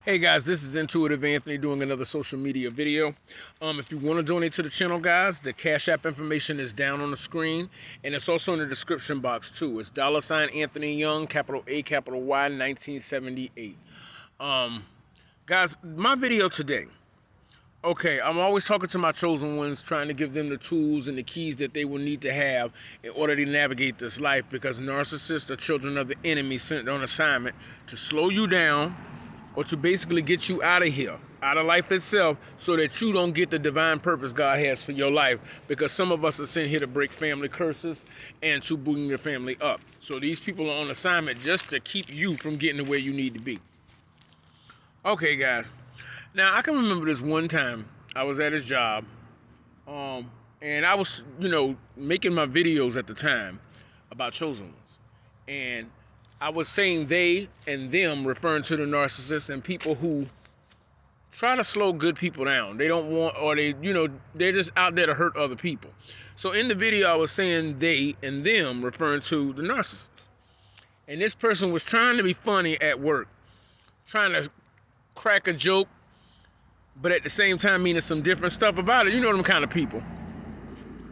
Hey guys, this is Intuitive Anthony doing another social media video. If you want to donate to the channel, guys, the Cash App information is down on the screen, and it's also in the description box too. It's $Anthony Young, capital A, capital Y, 1978. Guys, my video today. Okay, I'm always talking to my chosen ones, trying to give them the tools and the keys that they will need to have in order to navigate this life, because narcissists are children of the enemy sent on assignment to slow you down or to basically get you out of here, out of life itself, so that you don't get the divine purpose God has for your life, because some of us are sent here to break family curses and to bring your family up. So these people are on assignment just to keep you from getting to where you need to be. Okay, guys. Now, I can remember this one time I was at his job, and I was, making my videos at the time about chosen ones. And I was saying they and them, referring to the narcissists and people who try to slow good people down. They don't want, or they're just out there to hurt other people. So in the video, I was saying they and them, referring to the narcissists. And this person was trying to be funny at work, trying to crack a joke, but at the same time meaning some different stuff about it. You know them kind of people.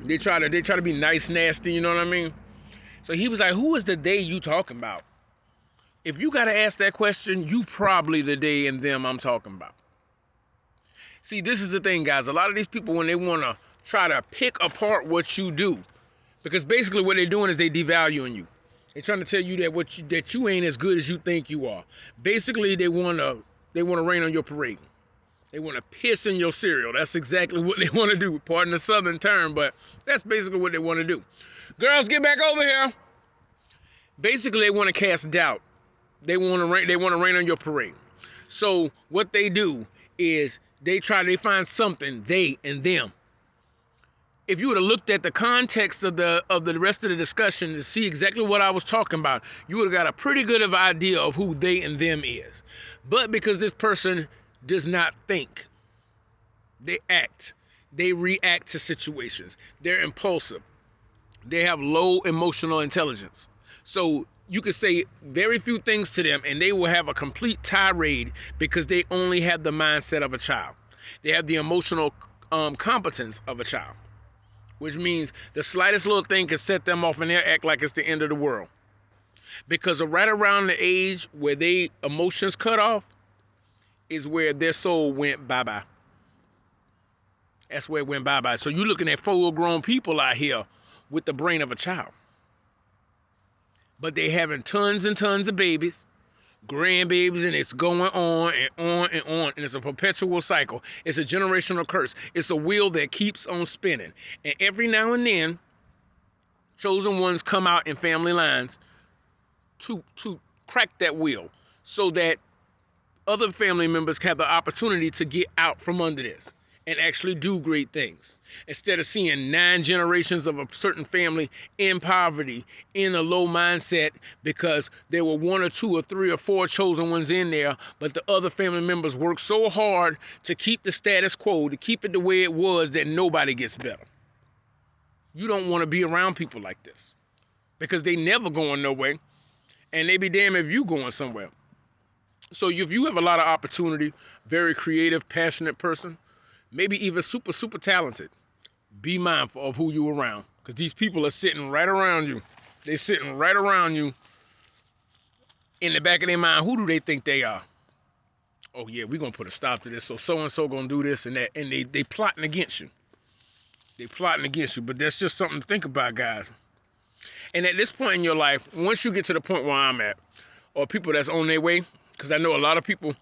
They try to be nice, nasty, you know what I mean? So he was like, who is the they you talking about? If you got to ask that question, you probably the they and them I'm talking about. See, this is the thing, guys. A lot of these people, when they want to try to pick apart what you do, because basically what they're doing is they devaluing you. They're trying to tell you that you ain't as good as you think you are. Basically, they want to rain on your parade. They want to piss in your cereal. That's exactly what they want to do. Pardon the southern term, but that's basically what they want to do. Girls, get back over here. Basically, they want to cast doubt. They want to rain on your parade. So what they do is they find something, they and them. If you would have looked at the context of the rest of the discussion to see exactly what I was talking about, you would have got a pretty good of idea of who they and them is. But because this person does not think, they act. They react to situations. They're impulsive. They have low emotional intelligence. So you could say very few things to them and they will have a complete tirade because they only have the mindset of a child. They have the emotional competence of a child, which means the slightest little thing can set them off and they'll act like it's the end of the world. Because right around the age where they emotions cut off is where their soul went bye-bye. That's where it went bye-bye. So you're looking at full-grown people out here with the brain of a child. But they having tons and tons of babies, grandbabies, and it's going on and on and on. And it's a perpetual cycle. It's a generational curse. It's a wheel that keeps on spinning. And every now and then, chosen ones come out in family lines to crack that wheel so that other family members have the opportunity to get out from under this and actually do great things. Instead of seeing 9 generations of a certain family in poverty, in a low mindset, because there were 1 or 2 or 3 or 4 chosen ones in there, but the other family members worked so hard to keep the status quo, to keep it the way it was, that nobody gets better. You don't want to be around people like this because they never going nowhere, and they be damn if you going somewhere. So if you have a lot of opportunity, very creative, passionate person, maybe even super, super talented, be mindful of who you around, because these people are sitting right around you. They're sitting right around you. In the back of their mind, who do they think they are? Oh yeah, we're going to put a stop to this. So-and-so going to do this and that. And they plotting against you. They plotting against you. But that's just something to think about, guys. And at this point in your life, once you get to the point where I'm at, or people that's on their way, because I know a lot of people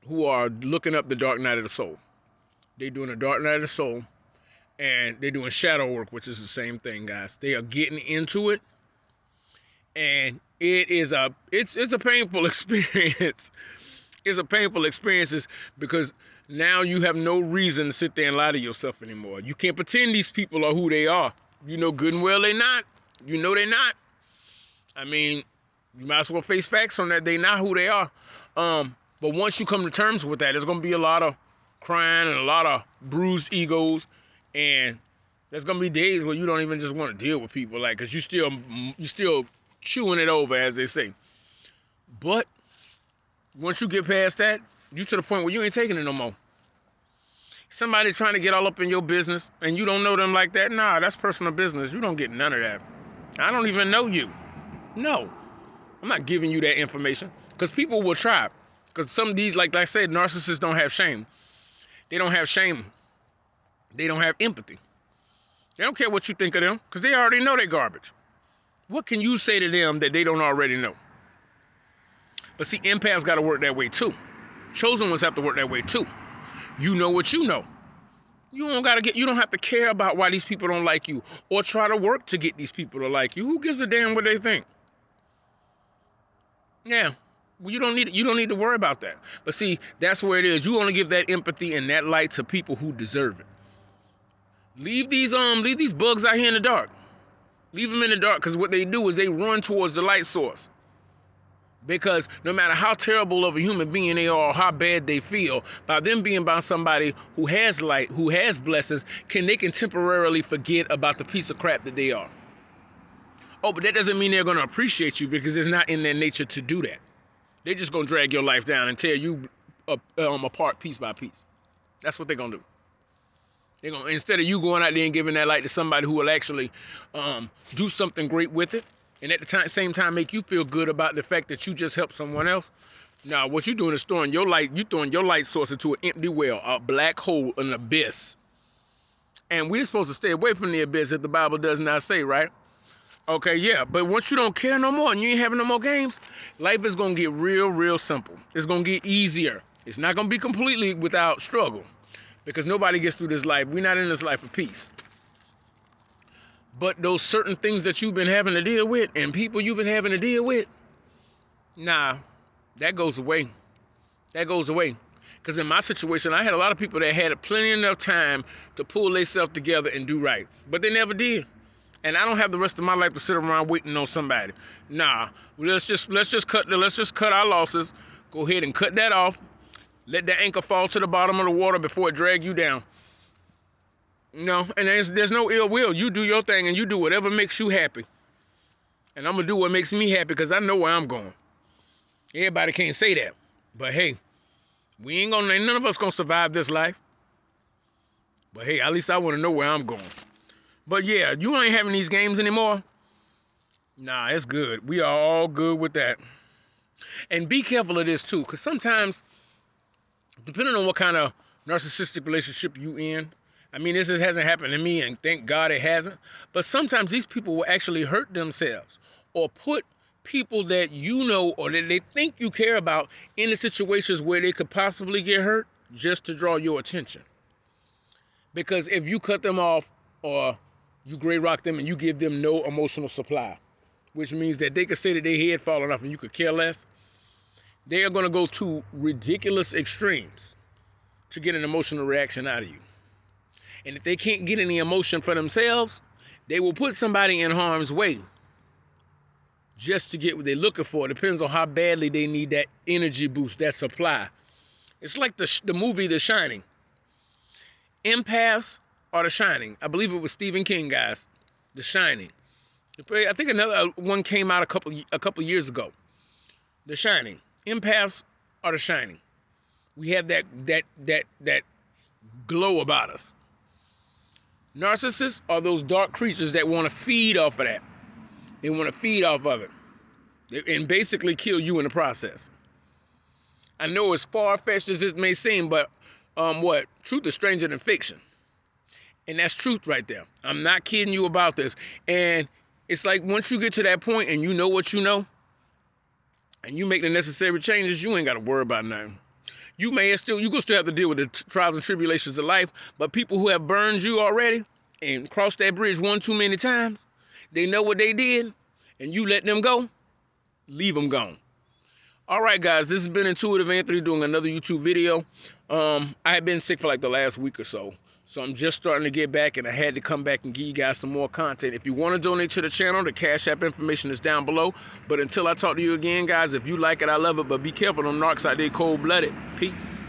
who are looking up the dark night of the soul. They're doing the dark night of the soul, and they're doing shadow work, which is the same thing, guys. They are getting into it, and it's a painful experience. It's a painful experience because now you have no reason to sit there and lie to yourself anymore. You can't pretend these people are who they are. You know good and well they're not. You know they're not. I mean, you might as well face facts on that. They're not who they are. But once you come to terms with that, there's going to be a lot of crying and a lot of bruised egos. And there's going to be days where you don't even just want to deal with people, like, because you still chewing it over, as they say. But Once you get past that, you to the point where you ain't taking it no more. Somebody's trying to get all up in your business and you don't know them like that. Nah, that's personal business. You don't get none of that. I don't even know you. No, I'm not giving you that information because people will try. Because some of these, like I said, narcissists don't have shame. They don't have shame. They don't have empathy. They don't care what you think of them because they already know they're garbage. What can you say to them that they don't already know? But see, empaths got to work that way too. Chosen ones have to work that way too. You know what you know. You don't have to care about why these people don't like you or try to work to get these people to like you. Who gives a damn what they think? Yeah. Well, you don't need to worry about that. But see, that's where it is. You only give that empathy and that light to people who deserve it. Leave these bugs out here in the dark. Leave them in the dark because what they do is they run towards the light source. Because no matter how terrible of a human being they are or how bad they feel, by them being by somebody who has light, who has blessings, they can temporarily forget about the piece of crap that they are. Oh, but that doesn't mean they're going to appreciate you because it's not in their nature to do that. They're just going to drag your life down and tear you apart piece by piece. That's what they're going to do. They're going to, instead of you going out there and giving that light to somebody who will actually do something great with it, and at the same time make you feel good about the fact that you just helped someone else. Now, what you're doing is throwing your light source into an empty well, a black hole, an abyss. And we're supposed to stay away from the abyss if the Bible does not say, right? Okay, yeah, but once you don't care no more and you ain't having no more games, life is going to get real, real simple. It's going to get easier. It's not going to be completely without struggle because nobody gets through this life. We're not in this life of peace. But those certain things that you've been having to deal with and people you've been having to deal with, nah, that goes away. That goes away. Because in my situation, I had a lot of people that had plenty enough time to pull themselves together and do right. But they never did. And I don't have the rest of my life to sit around waiting on somebody. Nah, let's just cut our losses. Go ahead and cut that off. Let that anchor fall to the bottom of the water before it drags you down. No, and there's no ill will. You do your thing and you do whatever makes you happy. And I'm going to do what makes me happy because I know where I'm going. Everybody can't say that. But hey, none of us going to survive this life. But hey, at least I want to know where I'm going. But yeah, you ain't having these games anymore. Nah, it's good. We are all good with that. And be careful of this too, because sometimes, depending on what kind of narcissistic relationship you in, I mean, this hasn't happened to me, and thank God it hasn't. But sometimes these people will actually hurt themselves or put people that you know or that they think you care about in the situations where they could possibly get hurt just to draw your attention. Because if you cut them off or you gray rock them and you give them no emotional supply, which means that they could say that their head falling off and you could care less, they are going to go to ridiculous extremes to get an emotional reaction out of you. And if they can't get any emotion for themselves, they will put somebody in harm's way just to get what they're looking for. It depends on how badly they need that energy boost, that supply. It's like the movie The Shining. Empaths are The Shining. I believe it was Stephen King, guys. The Shining. I think another one came out a couple years ago. The Shining. Empaths are The Shining. We have that glow about us. Narcissists are those dark creatures that want to feed off of that. They want to feed off of it and basically kill you in the process. I know as far-fetched as this may seem, but truth is stranger than fiction. And that's truth right there. I'm not kidding you about this. And it's like once you get to that point and you know what you know, and you make the necessary changes, you ain't got to worry about nothing. You gonna still have to deal with the trials and tribulations of life, but people who have burned you already and crossed that bridge one too many times, they know what they did, and you let them go, leave them gone. All right, guys, this has been Intuitive Anthony doing another YouTube video. I had been sick for like the last week or so, so I'm just starting to get back, and I had to come back and give you guys some more content. If you want to donate to the channel, the Cash App information is down below. But until I talk to you again, guys, if you like it, I love it. But be careful, them narcs out there cold-blooded. Peace.